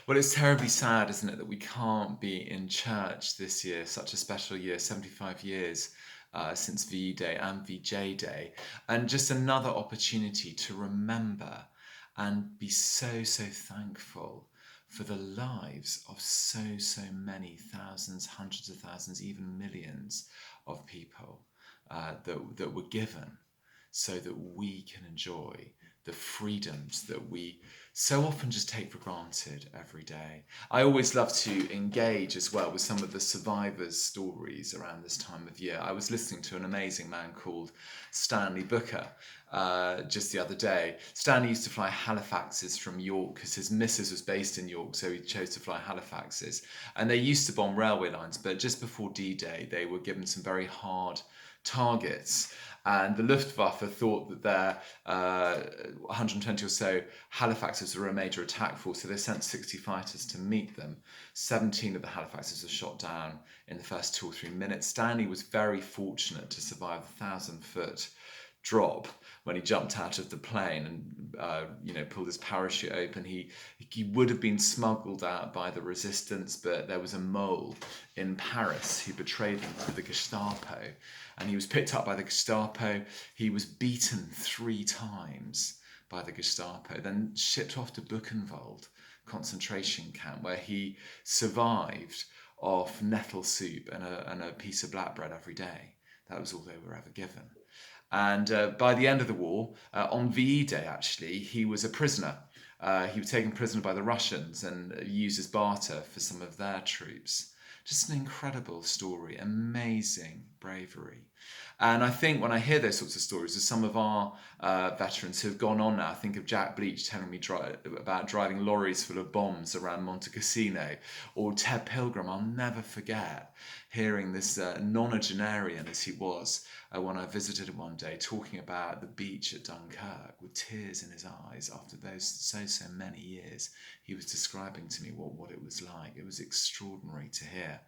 Well, it's terribly sad, isn't it, that we can't be in church this year, such a special year, 75 years since VE Day and VJ Day, and just another opportunity to remember and be so, so thankful for the lives of so, so many thousands, hundreds of thousands, even millions of people that were given so that we can enjoy the freedoms that we so often just take for granted every day. I always love to engage as well with some of the survivors' stories around this time of year. I was listening to an amazing man called Stanley Booker just the other day. Stanley used to fly Halifaxes from York because his missus was based in York, so he chose to fly Halifaxes. And they used to bomb railway lines, but just before D-Day, they were given some very hard targets. And the Luftwaffe thought that their 120 or so Halifaxes were a major attack force, so they sent 60 fighters to meet them. 17 of the Halifaxes were shot down in the first 2 or 3 minutes. Stanley was very fortunate to survive the 1,000-foot drop when he jumped out of the plane and pulled his parachute open. He would have been smuggled out by the resistance, but there was a mole in Paris who betrayed him to the Gestapo, and he was picked up by the Gestapo. He was beaten 3 times by the Gestapo, then shipped off to Buchenwald concentration camp, where he survived off nettle soup and a piece of black bread every day. That was all they were ever given. And by the end of the war, on VE Day actually, he was a prisoner. He was taken prisoner by the Russians and used as barter for some of their troops. Just an incredible story, amazing bravery. And I think when I hear those sorts of stories of some of our veterans who have gone on now, I think of Jack Bleach telling me about driving lorries full of bombs around Monte Cassino, or Ted Pilgrim. I'll never forget hearing this nonagenarian as he was when I visited him one day, talking about the beach at Dunkirk with tears in his eyes after those so many years. He was describing to me what it was like. It was extraordinary to hear.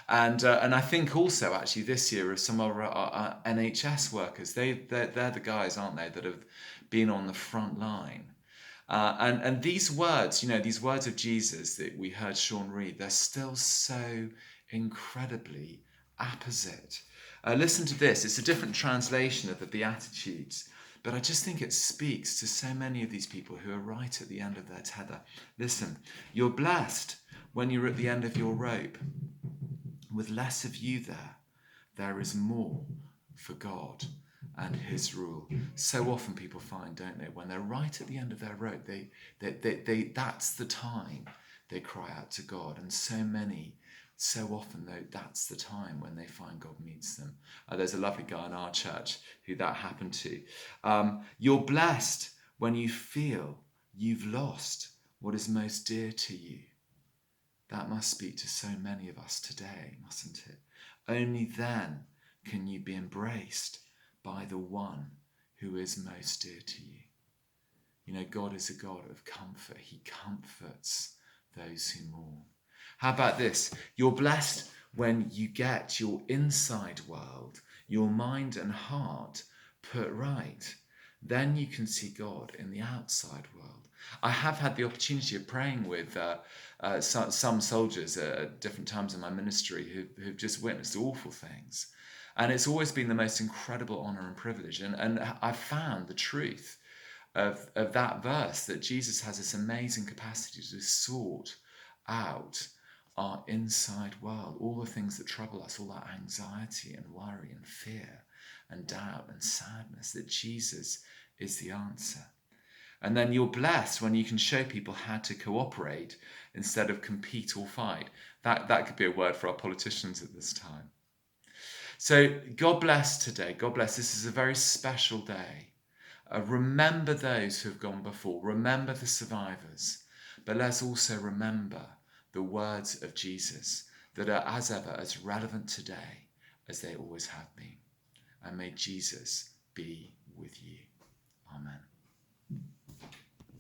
And I think also actually this year of some of our NHS workers, they're the guys, aren't they, that have been on the front line. And these words, these words of Jesus that we heard Sean read, they're still so incredibly apposite. Listen to this. It's a different translation of the Beatitudes, but I just think it speaks to so many of these people who are right at the end of their tether. Listen, you're blessed when you're at the end of your rope. With less of you there is more for God and his rule. So often people find, don't they, when they're right at the end of their rope, they that's the time they cry out to God. And so often though, that's the time when they find God meets them. There's a lovely guy in our church who that happened to. You're blessed when you feel you've lost what is most dear to you. That must speak to so many of us today, mustn't it? Only then can you be embraced by the one who is most dear to you. God is a God of comfort. He comforts those who mourn. How about this? You're blessed when you get your inside world, your mind and heart put right. Then you can see God in the outside world. I have had the opportunity of praying with some soldiers at different times in my ministry who've just witnessed awful things. And it's always been the most incredible honor and privilege. And I've found the truth of that verse, that Jesus has this amazing capacity to sort out our inside world, all the things that trouble us, all that anxiety and worry and fear and doubt and sadness, that Jesus is the answer. And then you're blessed when you can show people how to cooperate instead of compete or fight. That could be a word for our politicians at this time. So God bless today. God bless. This is a very special day. Remember those who have gone before. Remember the survivors. But let's also remember the words of Jesus that are as ever as relevant today as they always have been. And may Jesus be with you. Amen.